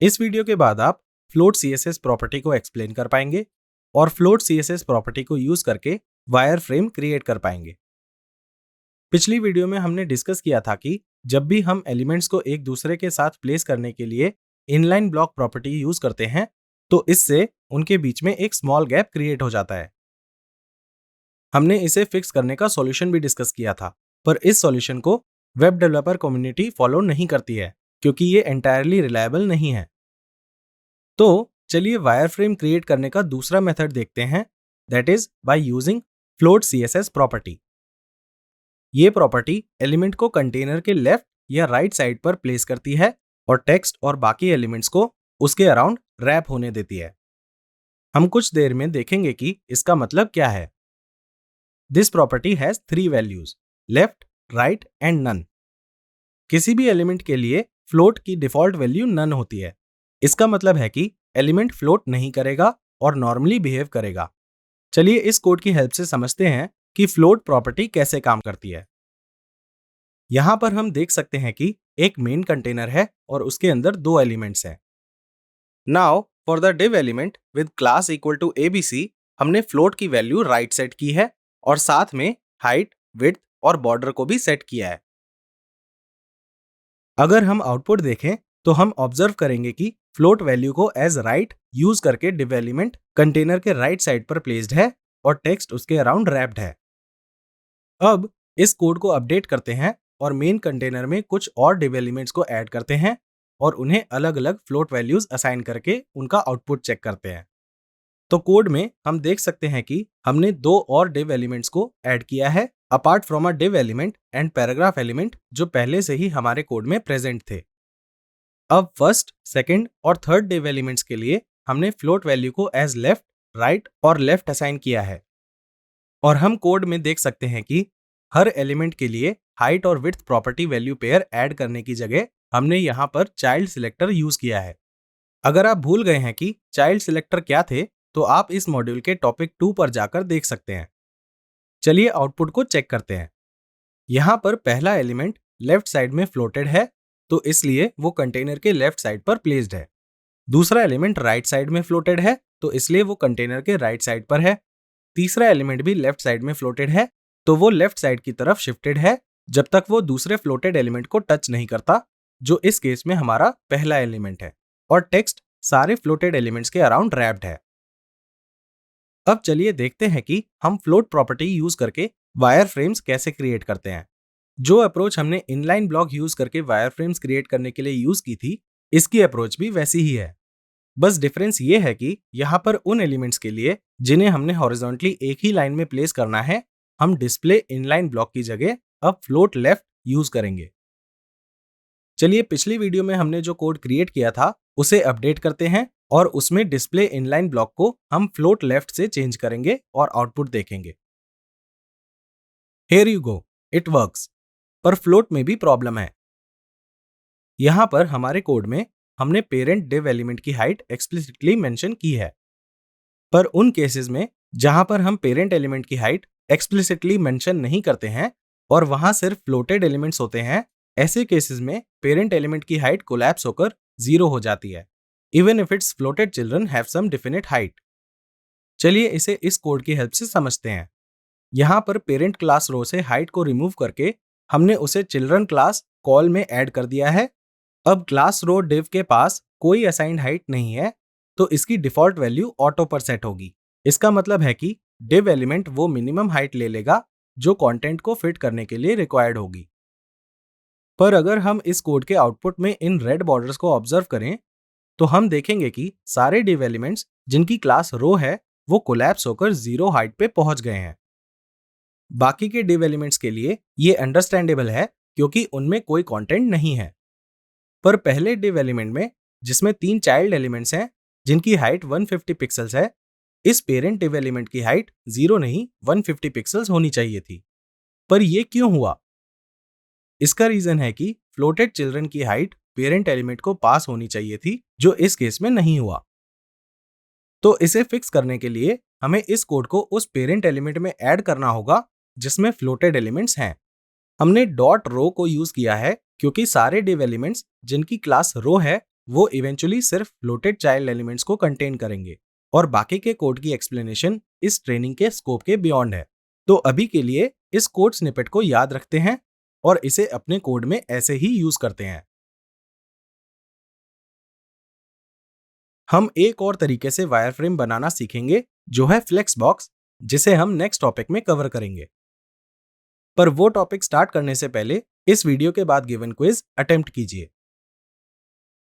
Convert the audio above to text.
इस वीडियो के बाद आप फ्लोट सीएसएस प्रॉपर्टी को एक्सप्लेन कर पाएंगे और फ्लोट सीएसएस प्रॉपर्टी को यूज करके वायर फ्रेम क्रिएट कर पाएंगे। पिछली वीडियो में हमने डिस्कस किया था कि जब भी हम एलिमेंट्स को एक दूसरे के साथ प्लेस करने के लिए इनलाइन ब्लॉक प्रॉपर्टी यूज करते हैं तो इससे उनके बीच में एक स्मॉल गैप क्रिएट हो जाता है। हमने इसे फिक्स करने का सॉल्यूशन भी डिस्कस किया था, पर इस सॉल्यूशन को वेब डेवलपर कम्युनिटी फॉलो नहीं करती है क्योंकि ये एंटायरली रिलायबल नहीं है। तो चलिए वायर फ्रेम क्रिएट करने का दूसरा मेथड देखते हैं, that is by using float CSS property. ये प्रॉपर्टी एलिमेंट को कंटेनर के लेफ्ट या राइट साइड पर प्लेस करती है और टेक्स्ट और बाकी एलिमेंट्स को उसके अराउंड रैप होने देती है। हम कुछ देर में देखेंगे कि इसका मतलब क्या है। This property has 3 values, left, right and none. किसी भी एलिमेंट के लिए फ्लोट की डिफॉल्ट वैल्यू नन होती है। इसका मतलब है कि एलिमेंट फ्लोट नहीं करेगा और नॉर्मली बिहेव करेगा। चलिए इस कोड की हेल्प से समझते हैं कि फ्लोट प्रॉपर्टी कैसे काम करती है। यहां पर हम देख सकते हैं कि एक मेन कंटेनर है और उसके अंदर 2 एलिमेंट्स हैं। Now for the div element with class equal to abc हमने फ्लोट की वैल्यू राइट सेट की है और साथ में हाइट, विड्थ और बॉर्डर को भी सेट किया है। अगर हम आउटपुट देखें तो हम ऑब्जर्व करेंगे कि फ्लोट वैल्यू को एज राइट यूज करके div एलिमेंट कंटेनर के राइट साइड पर प्लेस्ड है और टेक्स्ट उसके अराउंड रैप्ड है। अब इस कोड को अपडेट करते हैं और मेन कंटेनर में कुछ और div एलिमेंट्स को ऐड करते हैं और उन्हें अलग अलग फ्लोट वैल्यूज असाइन करके उनका आउटपुट चेक करते हैं। तो कोड में हम देख सकते हैं कि हमने 2 और div एलिमेंट्स को ऐड किया है apart from a div element and paragraph element जो पहले से ही हमारे कोड में प्रेजेंट थे। अब फर्स्ट, सेकंड और थर्ड div एलिमेंट्स के लिए हमने फ्लोट वैल्यू को एज लेफ्ट, राइट और लेफ्ट असाइन किया है और हम कोड में देख सकते हैं कि हर एलिमेंट के लिए हाइट और width property value pair add करने की जगह हमने यहाँ पर चाइल्ड सिलेक्टर यूज किया है। अगर आप भूल गए हैं कि चाइल्ड सिलेक्टर क्या थे तो आप इस मॉड्यूल के टॉपिक 2 पर जाकर देख सकते हैं। चलिए आउटपुट को चेक करते हैं। यहाँ पर पहला एलिमेंट लेफ्ट साइड में फ्लोटेड है तो इसलिए वो कंटेनर के लेफ्ट साइड पर प्लेस्ड है। दूसरा एलिमेंट राइट साइड में फ्लोटेड है तो इसलिए वो कंटेनर के राइट साइड पर है। तीसरा एलिमेंट भी लेफ्ट साइड में फ्लोटेड है तो वो लेफ्ट साइड की तरफ शिफ्टेड है जब तक वो दूसरे फ्लोटेड एलिमेंट को टच नहीं करता, जो इस केस में हमारा पहला एलिमेंट है, और टेक्स्ट सारे फ्लोटेड एलिमेंट्स के अराउंड रैप्ड है। अब चलिए देखते हैं कि हम फ्लोट प्रॉपर्टी यूज करके वायर फ्रेम्स कैसे क्रिएट करते हैं। जो अप्रोच हमने इनलाइन ब्लॉक यूज करके वायर फ्रेम्स क्रिएट करने के लिए यूज की थी, इसकी अप्रोच भी वैसी ही है। बस डिफरेंस ये है कि यहाँ पर उन एलिमेंट्स के लिए जिन्हें हमने हॉरिजॉन्टली एक ही लाइन में प्लेस करना है, हम डिस्प्ले इनलाइन ब्लॉक की जगह अब फ्लोट लेफ्ट यूज करेंगे। चलिए पिछली वीडियो में हमने जो कोड क्रिएट किया था उसे अपडेट करते हैं और उसमें डिस्प्ले इनलाइन ब्लॉक को हम फ्लोट लेफ्ट से चेंज करेंगे और आउटपुट देखेंगे। Here you go, it works. पर फ्लोट में भी प्रॉब्लम है। यहां पर हमारे कोड में हमने पेरेंट div एलिमेंट की हाइट एक्सप्लिसिटली मेंशन की है, पर उन केसेस में जहां पर हम पेरेंट एलिमेंट की हाइट एक्सप्लिसिटली मेंशन नहीं करते हैं और वहां सिर्फ फ्लोटेड एलिमेंट्स होते हैं, ऐसे केसेस में पेरेंट एलिमेंट की हाइट कोलैप्स होकर 0 हो जाती है, even if its floated children have some definite height. चलिए इसे इस कोड की हेल्प से समझते हैं। यहाँ पर पेरेंट क्लास रो से हाइट को रिमूव करके हमने उसे चिल्ड्रन क्लास कॉल में ऐड कर दिया है। अब क्लास रो div के पास कोई असाइंड हाइट नहीं है तो इसकी डिफॉल्ट वैल्यू ऑटो पर सेट होगी। इसका मतलब है कि div एलिमेंट वो मिनिमम हाइट ले लेगा जो कंटेंट को फिट करने के लिए रिक्वायर्ड होगी। पर अगर हम इस कोड के आउटपुट में इन रेड बॉर्डर्स को ऑब्जर्व करें तो हम देखेंगे कि सारे div एलिमेंट्स जिनकी क्लास रो है वो कोलैप्स होकर 0 हाइट पे पहुंच गए हैं। बाकी के div एलिमेंट्स के लिए ये अंडरस्टैंडेबल है क्योंकि उनमें कोई कंटेंट नहीं है। पर पहले div एलिमेंट में जिसमें 3 चाइल्ड एलिमेंट्स हैं जिनकी हाइट 150 पिक्सल्स है, इस पेरेंट div एलिमेंट की हाइट 0 नहीं 150 पिक्सल्स होनी चाहिए थी। पर ये क्यों हुआ? इसका रीजन है कि फ्लोटेड चिल्ड्रन की हाइट पेरेंट एलिमेंट को पास होनी चाहिए थी, जो इस केस में नहीं हुआ। तो इसे फिक्स करने के लिए हमें इस कोड को उस पेरेंट एलिमेंट में ऐड करना होगा जिसमें फ्लोटेड एलिमेंट्स हैं। हमने डॉट रो को यूज किया है क्योंकि सारे div एलिमेंट्स जिनकी क्लास रो है वो इवेंचुअली सिर्फ फ्लोटेड चाइल्ड एलिमेंट्स को कंटेन करेंगे और बाकी के कोड की एक्सप्लेनेशन इस ट्रेनिंग के स्कोप के बियॉन्ड है। तो अभी के लिए इस कोड स्निपेट को याद रखते हैं और इसे अपने कोड में ऐसे ही यूज करते हैं। हम एक और तरीके से वायरफ्रेम बनाना सीखेंगे जो है फ्लेक्स बॉक्स, जिसे हम नेक्स्ट टॉपिक में कवर करेंगे। पर वो टॉपिक स्टार्ट करने से पहले इस वीडियो के बाद गिवन क्विज अटेम्प्ट कीजिए।